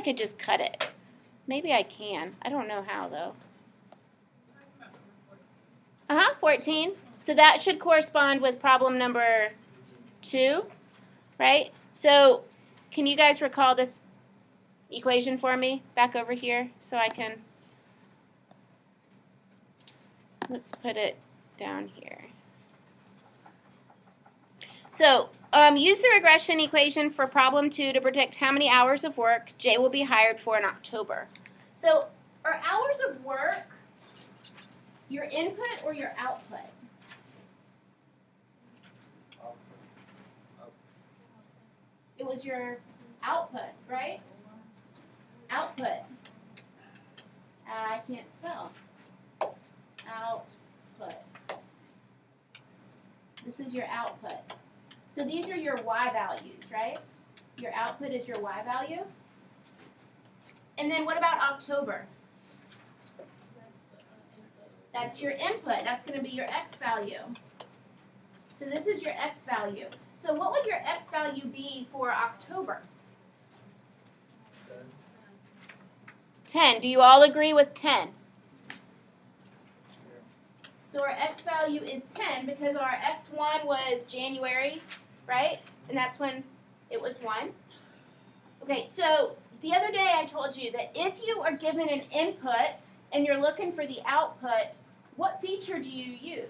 I could just cut it. Maybe I can. I don't know how, though. 14. So that should correspond with problem number 2, right? So can you guys recall this equation for me back over here so I can, let's put it down here. So use the regression equation for problem 2 to predict how many hours of work Jay will be hired for in October. So are hours of work your input or your output? It was your output, right? Output. I can't spell. Output. This is your output. So these are your Y values, right? Your output is your Y value. And then what about October? That's your input. That's going to be your X value. So this is your X value. So what would your X value be for October? 10. Do you all agree with 10? So our X value is 10 because our X1 was January, right? And that's when it was 1. Okay, so the other day I told you that if you are given an input and you're looking for the output, what feature do you use?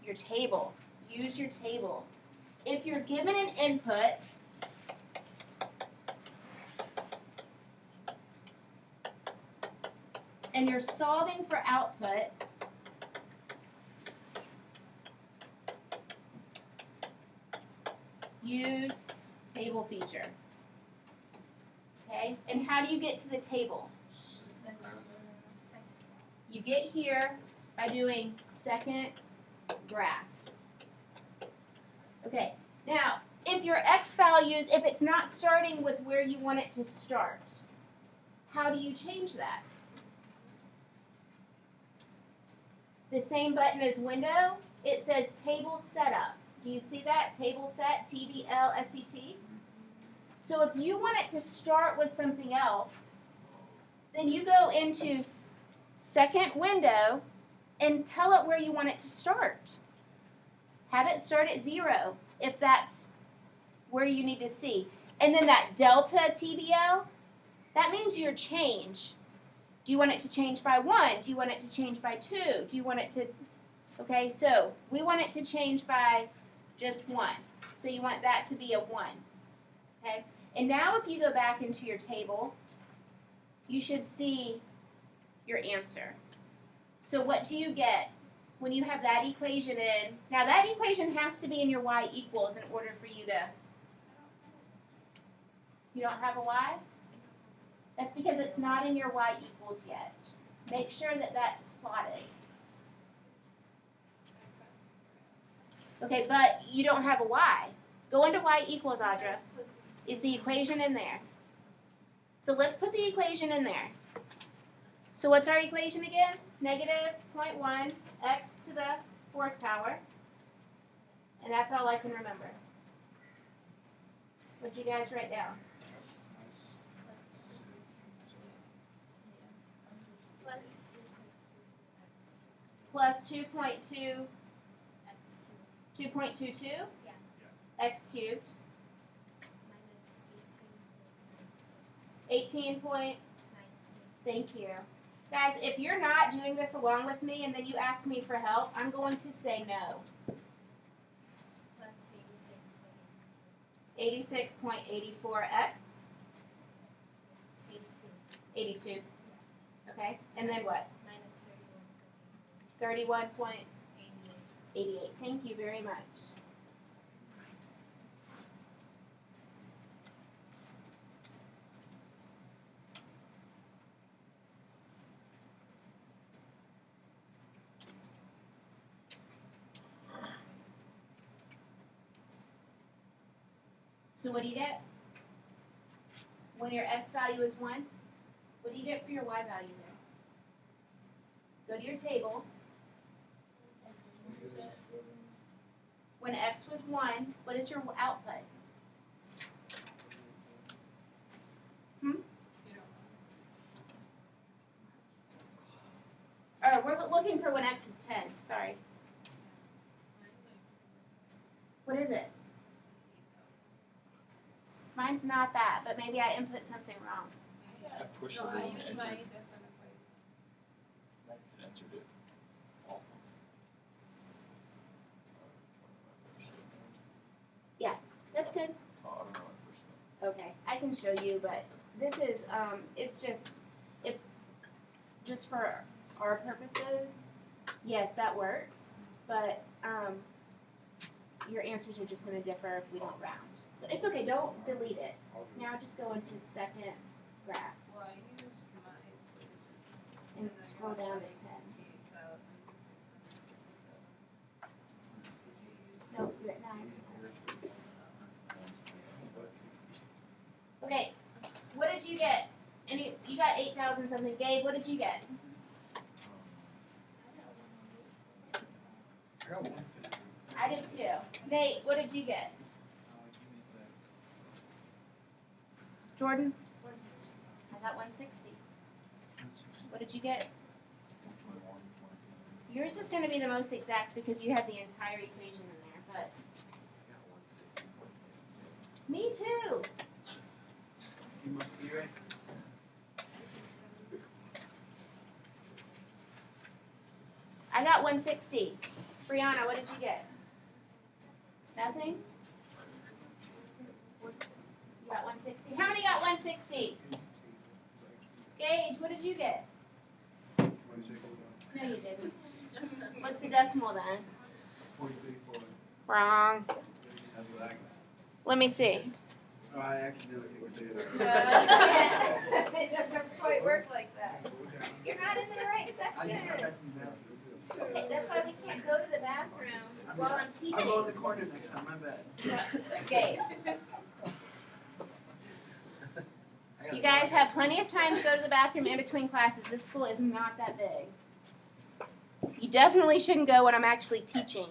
Your table. Use your table. If you're given an input, and you're solving for output, use table feature. Okay? And how do you get to the table? You get here by doing second graph. Okay, now if your X values, if it's not starting with where you want it to start, how do you change that? The same button as window, it says table setup. Do you see that? Table set, TBLSET. So if you want it to start with something else, then you go into second window and tell it where you want it to start. Have it start at 0 if that's where you need to see. And then that delta TBL, that means your change. Do you want it to change by 1? Do you want it to change by 2? Do you want it to, okay, so we want it to change by just 1. So you want that to be a 1, okay? And now if you go back into your table, you should see your answer. So what do you get when you have that equation in? Now that equation has to be in your Y equals in order for you to, you don't have a Y? That's because it's not in your Y equals yet. Make sure that that's plotted. Okay, but you don't have a Y. Go into Y equals, Audra. Is the equation in there? So let's put the equation in there. So what's our equation again? Negative 0.1 x to the 4th power. And that's all I can remember. What'd you guys write down? Plus 2.2, 2.22? Yeah. X cubed. 18 point. Thank you. Guys, if you're not doing this along with me and then you ask me for help, I'm going to say no. 86.84x. 82. Okay, and then what? 31.88. Thank you very much. So what do you get? When your X value is 1, what do you get for your Y value there? Go to your table. when x was 1, what is your output? Or we're looking for when x is 10. Sorry. What is it? Mine's not that, but maybe I input something wrong. I pushed the button and answered it. Awful. Yeah, that's good. Oh, I don't know what I pushed. Okay, I can show you, but this is it's just for our purposes. Yes, that works, but your answers are just going to differ if we don't round. So it's okay. Don't delete it. Now just go into second graph and scroll down to 10. No, you're at 9. Okay, what did you get? You got 8,000 something. Gabe, what did you get? I got 160. I did too. Nate, what did you get? Jordan? 160. I got 160. What did you get? 121. Yours is going to be the most exact because you have the entire equation in there, but I got 160. me too. You must be right. I got 160. Brianna, what did you get? Nothing? You got 160. How many got 160? Gage, what did you get? 160. No, you didn't. What's the decimal then? 43.4. Wrong. That's what I got. Let me see. Oh, I accidentally took it No, there. it doesn't quite work like that. You're not in the right I section. just got back from the bathroom. Okay, that's why we can't go to the bathroom while I'm I'll go in teaching. the corner next time, my bad. Gage. You guys have plenty of time to go to the bathroom in between classes. This school is not that big. You definitely shouldn't go when I'm actually teaching.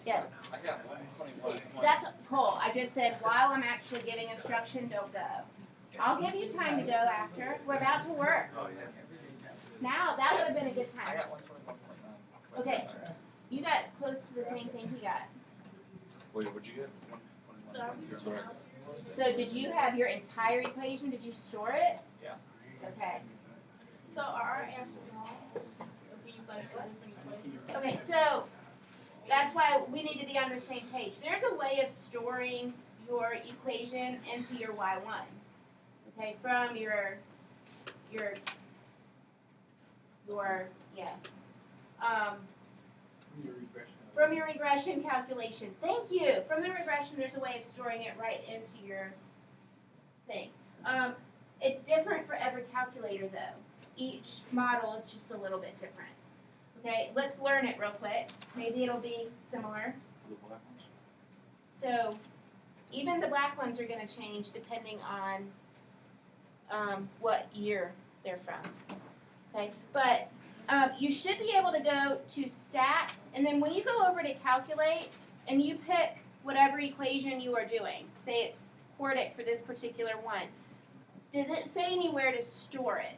Yes. I got 121. That's Cole. I just said while I'm actually giving instruction, don't go. I'll give you time to go after. We're about to work. Oh, yeah. Now, that would have been a good I time. got 121.9. Okay. You got close to the same thing he got. Wait, what'd you get? 121. Sorry. So did you have your entire equation? Did you store it? Yeah. Okay. So are our answers wrong? If we use like different equations? Okay, so that's why we need to be on the same page. There's a way of storing your equation into your y1. Okay, from your yes. From your regression calculation. Thank you. From the regression, there's a way of storing it right into your thing. It's different for every calculator, though. Each model is just a little bit different. Okay, let's learn it real quick. Maybe it'll be similar. For the black ones? So even the black ones are going to change depending on what year they're from. Okay, but you should be able to go to stat, and then when you go over to calculate, and you pick whatever equation you are doing, say it's quartic for this particular one, does it say anywhere to store it?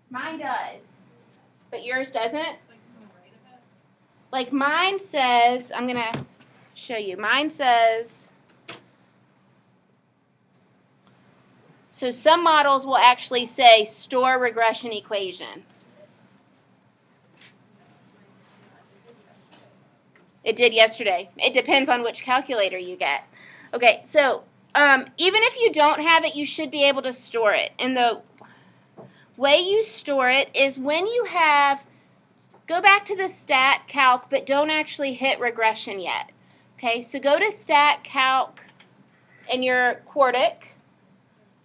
Mine does, but yours doesn't? Like mine says, I'm going to show you. Mine says, so some models will actually say store regression equation. It did yesterday. It depends on which calculator you get. Okay, so even if you don't have it, you should be able to store it. And the way you store it is when you have, go back to the stat calc, but don't actually hit regression yet. Okay, so go to stat calc and your quartic.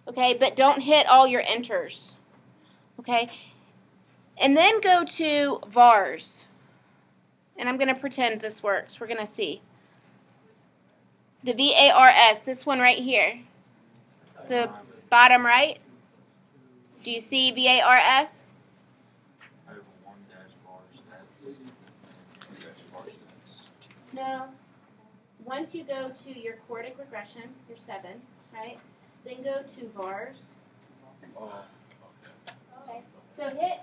Okay, but don't hit all your enters. Okay, and then go to VARS. And I'm going to pretend this works. We're going to see. The VARS, this one right here. The bottom right. Do you see VARS? I have 1 dash bar stats, 2 dash bar No. Once you go to your quartic regression, your 7, right? Then go to VARS. Oh, Okay. So hit.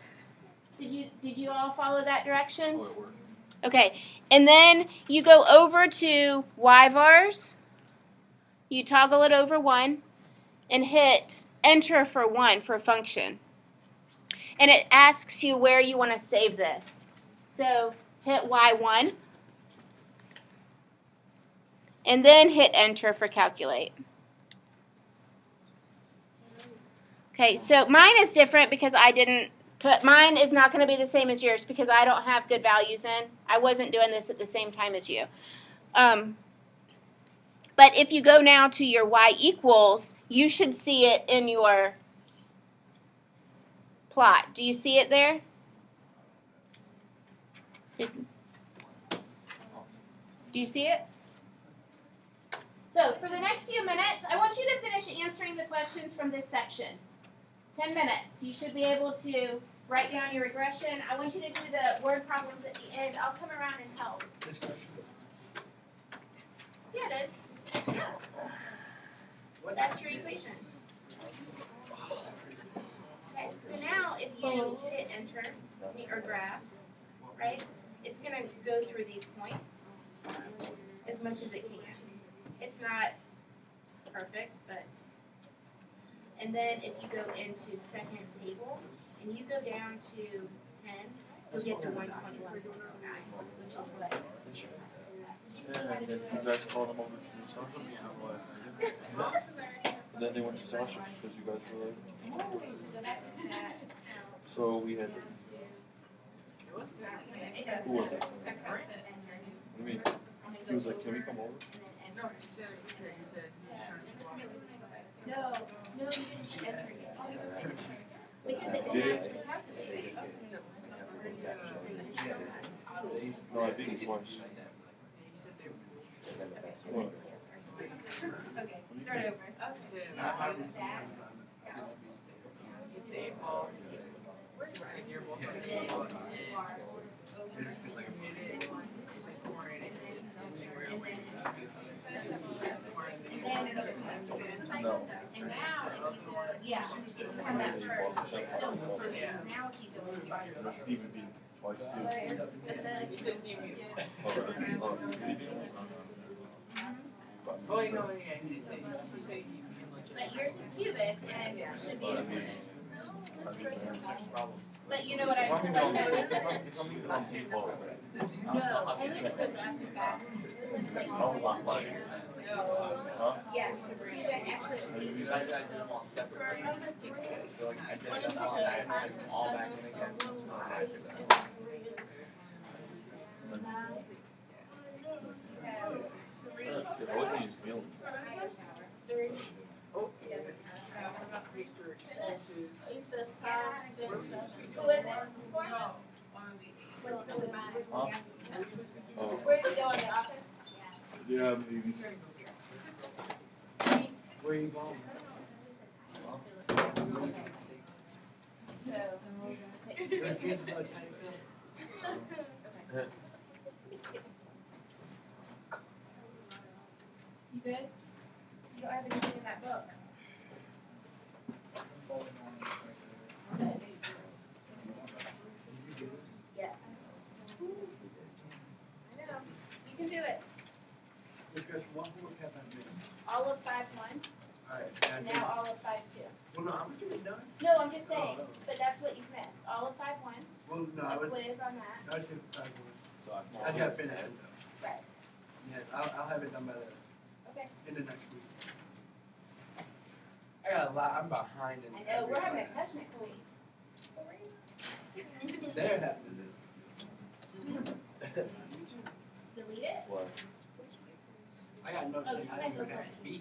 Did you all follow that direction? oh, it worked. Okay. And then you go over to YVARS. You toggle it over 1 and hit enter for 1 for function. And it asks you where you want to save this. So hit Y1 and then hit enter for calculate. Okay, so mine is different because I didn't put, mine is not going to be the same as yours because I don't have good values in. I wasn't doing this at the same time as you. But if you go now to your Y equals, you should see it in your plot. Do you see it there? Do you see it? So for the next few minutes, I want you to finish answering the questions from this section. 10 minutes. You should be able to write down your regression. I want you to do the word problems at the end. I'll come around and help. This question. Yeah, it is. Yeah. That's your equation. Okay, so now if you hit enter or graph, right, it's going to go through these points as much as it can. It's not perfect, but. And then if you go into second table and you go down to 10, you'll get to 121, which is what. And then you guys called them over to Sasha's? And then they went to Sasha's because you guys were like. Go back to stat. So we had. Who was it? What do you mean? He was like, can we come over? No, he said, okay, he said he was trying to swap it. No, you didn't enter it. Because it Did didn't it? actually calculate it. No, I beat him twice. He said they were. What? Okay, start over. He said, I have it. They all right here, both of them. He said 480. No. And now, yeah, from that first, it's still further. Now if you go into And then Steven beat him twice too. He said Steve. Oh, did he beat him? Oh, wait, no, yeah, he said he beat legit. but yours is cubic and it should be. I mean, But you know what I if I'm even on the same, if I'm even on table, No, only if it's us and back. I'll lock mine. Huh? Yeah, cubic actually. Are you- For a number of people, one of the times all back in again. I wasn't even feeling it. Oh, Mr. Excuses. Who is it? Huh? Oh. Where's he going, the office? Yeah, maybe. Where you going? So, Your kids go to you good? You don't have anything in that book? Yes. I know. You can do it. All of 5-1, and now all of 5-2. Well, no, I'm getting done. No, I'm just saying, but that's what you've missed. All of 5-1, Well, no, a quiz on that. I just got So I just got finished. Right. Yeah, I'll have it done by the Okay. end of next week. I got a lot. I'm behind in. I know, we're having a test next week. They're having Delete it? What? I got no. Oh, you I said didn't go even for have it. to be here.